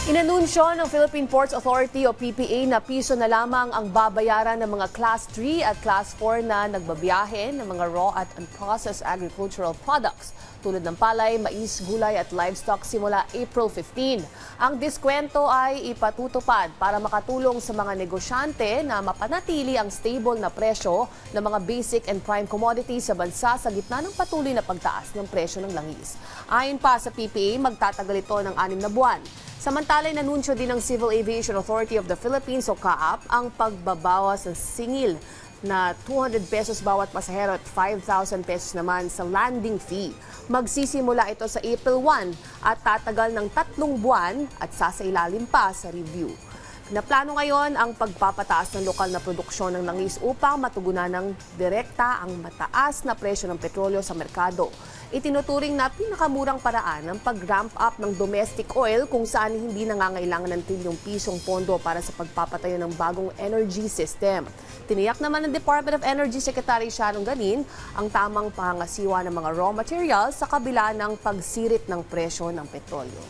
Inanunsyo ng Philippine Ports Authority o PPA na piso na lamang ang babayaran ng mga Class 3 at Class 4 na nagbabiyahe ng mga raw at unprocessed agricultural products tulad ng palay, mais, gulay at livestock simula April 15. Ang diskwento ay ipatutupad para makatulong sa mga negosyante na mapanatili ang stable na presyo ng mga basic and prime commodities sa bansa sa gitna ng patuloy na pagtaas ng presyo ng langis. Ayon pa sa PPA, magtatagal ito ng 6 na buwan. Samantala, inanunsyo din ng Civil Aviation Authority of the Philippines o CAAP ang pagbabawas ng singil na 200 pesos bawat pasahero at 5,000 pesos naman sa landing fee. Magsisimula ito sa April 1 at tatagal ng 3 buwan at sasailalim pa sa review. Naplano ngayon ang pagpapataas ng lokal na produksyon ng langis upang matugunan ng direkta ang mataas na presyo ng petrolyo sa merkado. Itinuturing na pinakamurang paraan ang pag-ramp up ng domestic oil kung saan hindi nangangailangan ng trilyong pisong pondo para sa pagpapatayo ng bagong energy system. Tiniyak naman ng Department of Energy Secretary Sharon Ganin ang tamang pangasiwa ng mga raw materials sa kabila ng pagsirit ng presyo ng petrolyo.